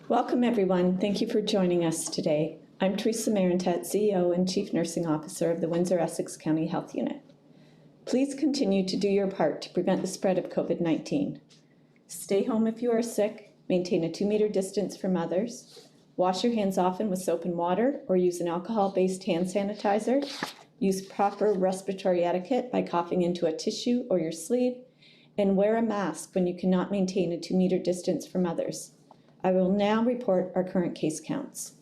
Welcome, everyone. Thank you for joining us today. I'm Teresa Marantet, CEO and Chief Nursing Officer of the Windsor-Essex County Health Unit. Please continue to do your part to prevent the spread of COVID-19. Stay home if you are sick, maintain a 2-meter distance from others, wash your hands often with soap and water or use an alcohol-based hand sanitizer, use proper respiratory etiquette by coughing into a tissue or your sleeve, and wear a mask when you cannot maintain a 2-meter distance from others. I will now report our current case counts.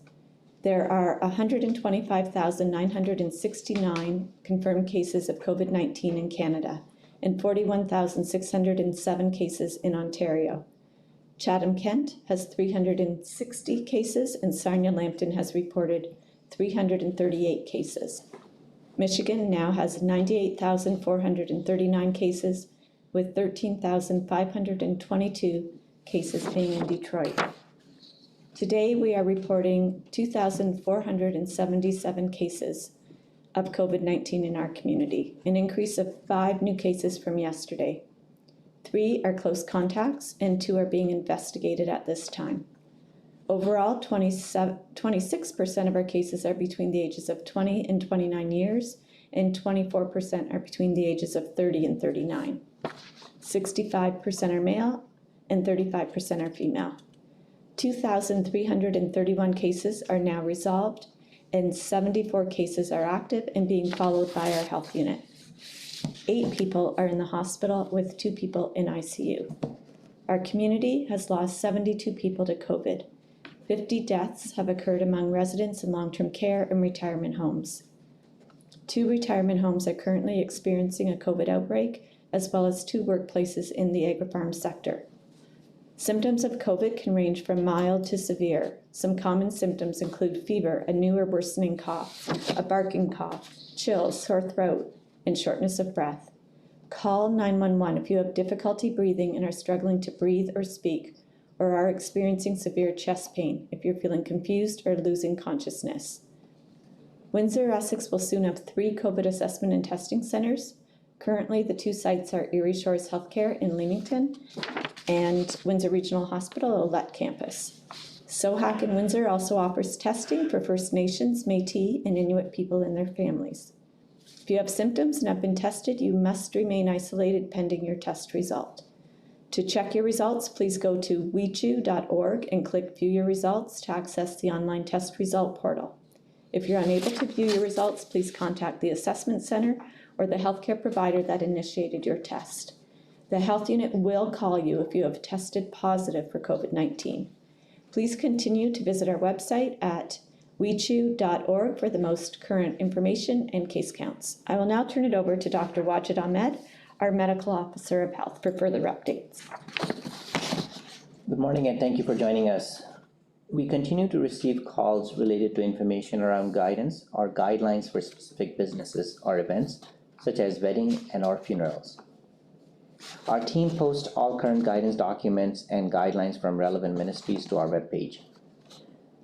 There are 125,969 confirmed cases of COVID-19 in Canada and 41,607 cases in Ontario. Chatham-Kent has 360 cases and Sarnia-Lambton has reported 338 cases. Michigan now has 98,439 cases with 13,522 cases being in Detroit. Today, we are reporting 2,477 cases of COVID-19 in our community, an increase of 5 new cases from yesterday. 3 are close contacts and 2 are being investigated at this time. Overall, 26% of our cases are between the ages of 20 and 29 years, and 24% are between the ages of 30 and 39. 65% are male, and 35% are female. 2,331 cases are now resolved, and 74 cases are active and being followed by our health unit. 8 people are in the hospital with 2 people in ICU. Our community has lost 72 people to COVID. 50 deaths have occurred among residents in long-term care and retirement homes. 2 retirement homes are currently experiencing a COVID outbreak, as well as 2 workplaces in the agri-farm sector. Symptoms of COVID can range from mild to severe. Some common symptoms include fever, a new or worsening cough, a barking cough, chills, sore throat, and shortness of breath. Call 911 if you have difficulty breathing and are struggling to breathe or speak, or are experiencing severe chest pain if you're feeling confused or losing consciousness. Windsor-Essex will soon have 3 COVID assessment and testing centers. Currently, the 2 sites are Erie Shores Healthcare in Leamington and Windsor Regional Hospital Olette Campus. SOHAC in Windsor also offers testing for First Nations, Métis, and Inuit people and their families. If you have symptoms and have been tested, you must remain isolated pending your test result. To check your results, please go to wechu.org and click View Your Results to access the online test result portal. If you're unable to view your results, please contact the assessment center or the healthcare provider that initiated your test. The health unit will call you if you have tested positive for COVID-19. Please continue to visit our website at wechu.org for the most current information and case counts. I will now turn it over to Dr. Wajid Ahmed, our Medical Officer of Health, for further updates. Good morning and thank you for joining us. We continue to receive calls related to information around guidance or guidelines for specific businesses or events, such as wedding and or funerals. Our team posts all current guidance documents and guidelines from relevant ministries to our webpage.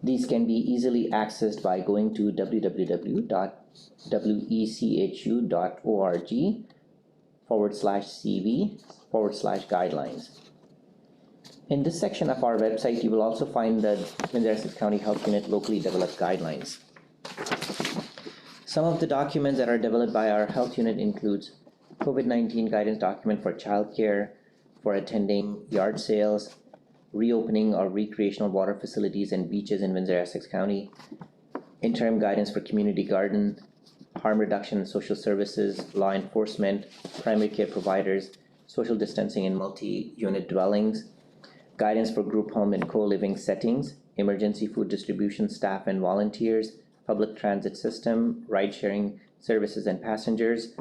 These can be easily accessed by going to www.wechu.org/CV/guidelines. In this section of our website, you will also find the Windsor-Essex County Health Unit locally developed guidelines. Some of the documents that are developed by our health unit includes COVID-19 guidance document for childcare, for attending yard sales, reopening or recreational water facilities and beaches in Windsor-Essex County, interim guidance for community garden, harm reduction in social services, law enforcement, primary care providers, social distancing in multi-unit dwellings, guidance for group home and co-living settings, emergency food distribution staff and volunteers, public transit system, ride-sharing services and passengers,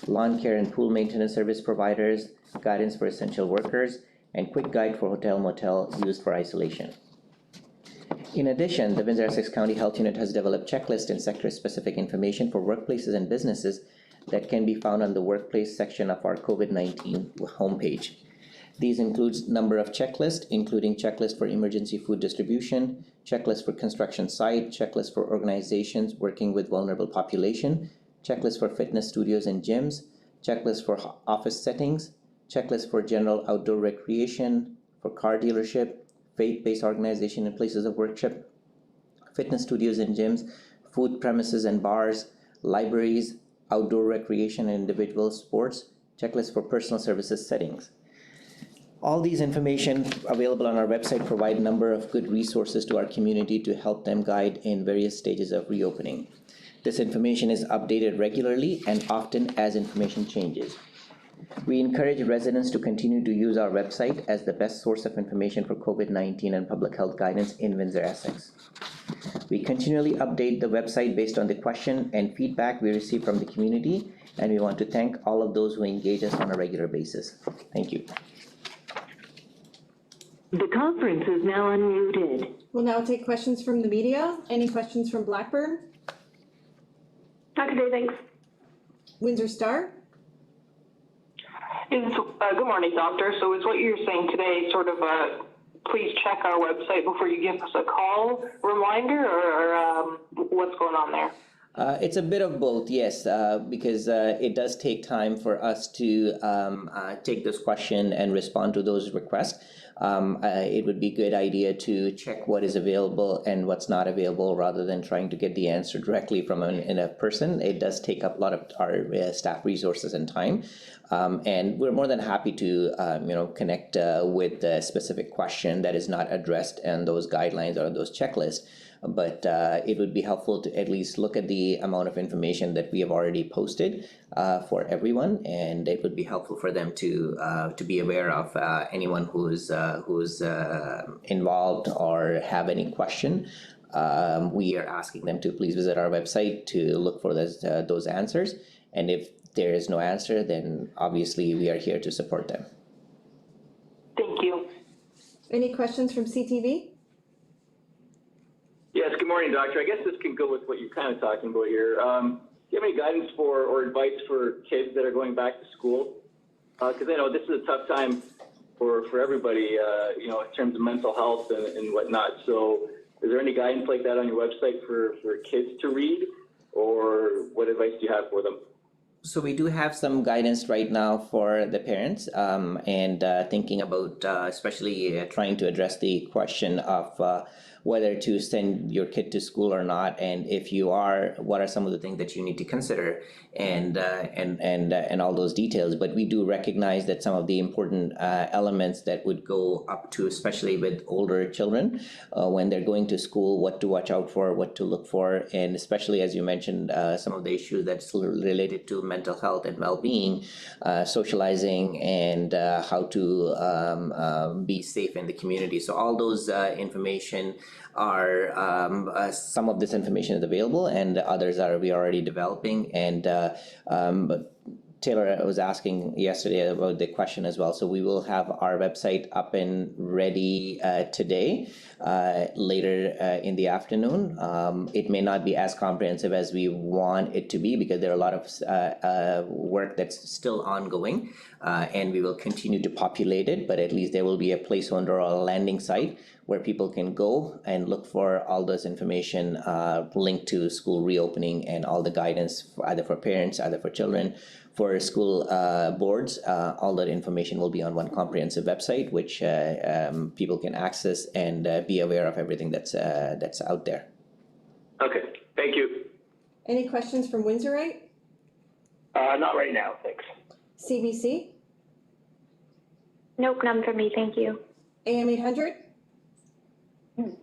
lawn care and pool maintenance service providers, guidance for essential workers, and quick guide for hotel-motel used for isolation. In addition, the Windsor-Essex County Health Unit has developed checklists and sector-specific information for workplaces and businesses that can be found on the workplace section of our COVID-19 homepage. These include number of checklists, including checklist for emergency food distribution, checklist for construction site, checklist for organizations working with vulnerable population, checklist for fitness studios and gyms, checklist for office settings, checklist for general outdoor recreation, for car dealership, faith-based organization and places of worship, fitness studios and gyms, food premises and bars, libraries, outdoor recreation and individual sports, checklist for personal services settings. All these information available on our website provide a number of good resources to our community to help them guide in various stages of reopening. This information is updated regularly and often as information changes. We encourage residents to continue to use our website as the best source of information for COVID-19 and public health guidance in Windsor-Essex. We continually update the website based on the question and feedback we receive from the community, and we want to thank all of those who engage us on a regular basis. Thank you. The conference is now unmuted. We'll now take questions from the media. Any questions from Blackburn? Not today, thanks. Windsor Star? Good morning, Doctor. So is what you're saying today sort of a please check our website before you give us a call reminder, or what's going on there? It's a bit of both, yes, because it does take time for us to take this question and respond to those requests. It would be a good idea to check what is available and what's not available rather than trying to get the answer directly from a person. It does take up a lot of our staff resources and time. And we're more than happy to connect with a specific question that is not addressed in those guidelines or those checklists. But it would be helpful to at least look at the amount of information that we have already posted for everyone, and it would be helpful for them to be aware of anyone who's involved or have any question. We are asking them to please visit our website to look for those answers, and if there is no answer, then obviously we are here to support them. Thank you. Any questions from CTV? Yes, good morning, Doctor. I guess this can go with what you're kind of talking about here. Do you have any guidance for or advice for kids that are going back to school? Because I know this is a tough time for everybody, in terms of mental health and whatnot. So is there any guidance like that on your website for kids to read, or what advice do you have for them? So we do have some guidance right now for the parents, and thinking about especially trying to address the question of whether to send your kid to school or not, and if you are, what are some of the things that you need to consider, and all those details. But we do recognize that some of the important elements that would go up to, especially with older children, when they're going to school, what to watch out for, what to look for, and especially as you mentioned, some of the issues that's related to mental health and well-being, socializing, and how to be safe in the community. So all those information are some of this information is available, and others are we already developing. And but Taylor was asking yesterday about the question as well. So we will have our website up and ready today, later in the afternoon. It may not be as comprehensive as we want it to be because there are a lot of work that's still ongoing, and we will continue to populate it, but at least there will be a placeholder or a landing site where people can go and look for all this information linked to school reopening and all the guidance, either for parents, either for children, for school boards. All that information will be on one comprehensive website, which people can access and be aware of everything that's out there. Okay, thank you. Any questions from Windsorite? Not right now, thanks. CBC? Nope, none for me, thank you. AM 800?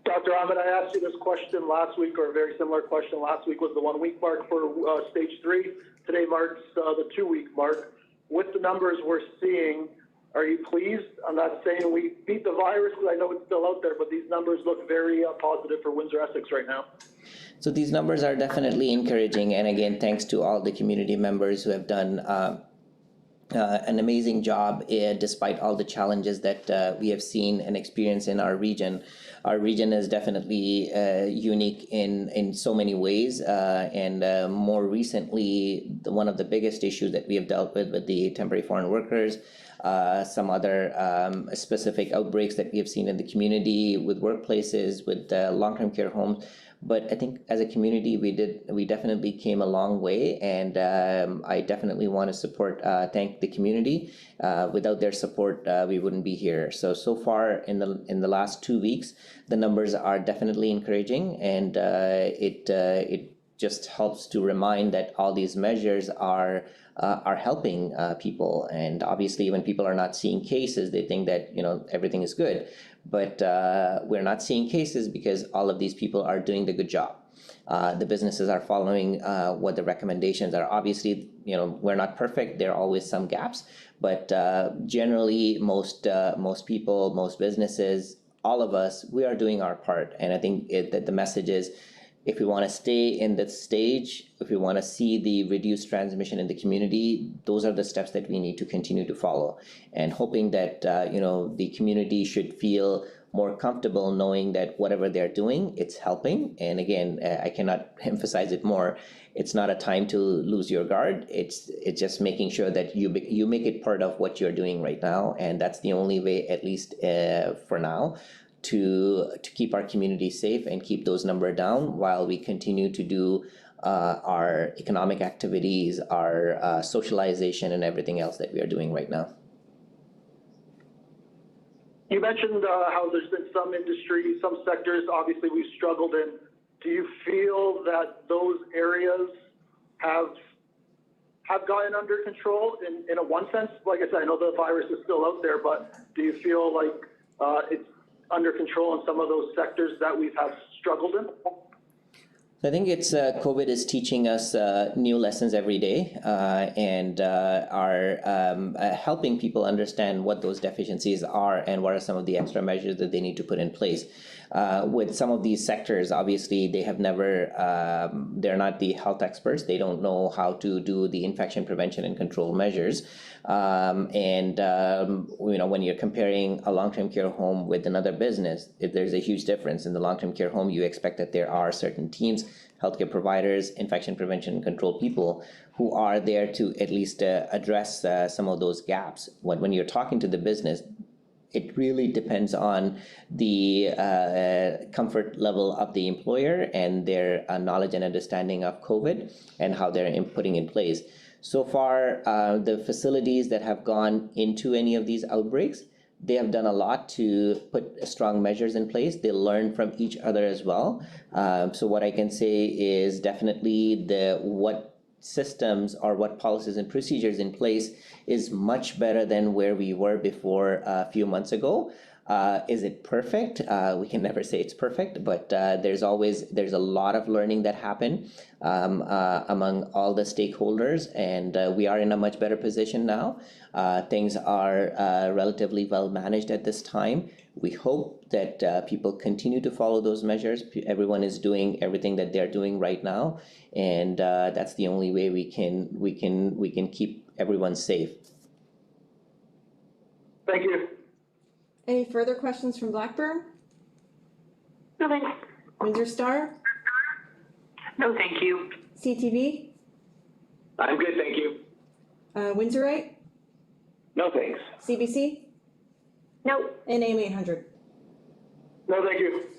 Dr. Ahmed, I asked you this question last week, or a very similar question last week. Was the 1 week mark for stage 3. Today marks the 2 week mark. With the numbers we're seeing, are you pleased? I'm not saying we beat the virus, because I know it's still out there, but these numbers look very positive for Windsor-Essex right now. So these numbers are definitely encouraging, and again, thanks to all the community members who have done an amazing job despite all the challenges that we have seen and experienced in our region. our region is definitely unique in so many ways, and more recently, one of the biggest issues that we have dealt with the temporary foreign workers, some other specific outbreaks that we have seen in the community with workplaces, with long-term care homes. But I think as a community, we definitely came a long way, and I definitely want to thank the community. Without their support, we wouldn't be here. So far in the last 2 weeks, the numbers are definitely encouraging, and it just helps to remind that all these measures are helping people. And obviously, when people are not seeing cases, they think that everything is good. But we're not seeing cases because all of these people are doing the good job. The businesses are following what the recommendations are. Obviously, we're not perfect. There are always some gaps, but generally, most people, most businesses, all of us, we are doing our part. And I think that the message is, if we want to stay in this stage, if we want to see the reduced transmission in the community, those are the steps that we need to continue to follow. And hoping that, the community should feel more comfortable knowing that whatever they're doing, it's helping. And again, I cannot emphasize it more. It's not a time to lose your guard. It's just making sure that you make it part of what you're doing right now. And that's the only way, at least for now, to keep our community safe and keep those numbers down while we continue to do our economic activities, our socialization, and everything else that we are doing right now. You mentioned how there's been some industries, some sectors, obviously we've struggled in. Do you feel that those areas have gotten under control in a one sense? Like I said, I know the virus is still out there, but do you feel like it's under control in some of those sectors that we've struggled in? I think it's COVID is teaching us new lessons every day, and are helping people understand what those deficiencies are and what are some of the extra measures that they need to put in place. With some of these sectors, obviously they have never, they're not the health experts. They don't know how to do the infection prevention and control measures. When you're comparing a long-term care home with another business, there's a huge difference. In the long-term care home, you expect that there are certain teams, healthcare providers, infection prevention and control people who are there to at least address some of those gaps. When you're talking to the business, it really depends on the comfort level of the employer and their knowledge and understanding of COVID and how they're putting in place. So far, the facilities that have gone into any of these outbreaks, they have done a lot to put strong measures in place. They learn from each other as well. So what I can say is definitely what systems or what policies and procedures in place is much better than where we were before a few months ago. Is it perfect? We can never say it's perfect, but there's a lot of learning that happened among all the stakeholders, and we are in a much better position now. Things are relatively well managed at this time. We hope that people continue to follow those measures. Everyone is doing everything that they're doing right now, and that's the only way we can keep everyone safe. Thank you. Any further questions from Blackburn? No, thanks. Windsor Star? No, thank you. CTV? I'm good, thank you. Windsorite? No, thanks. CBC? No. And AIM 800? No, thank you.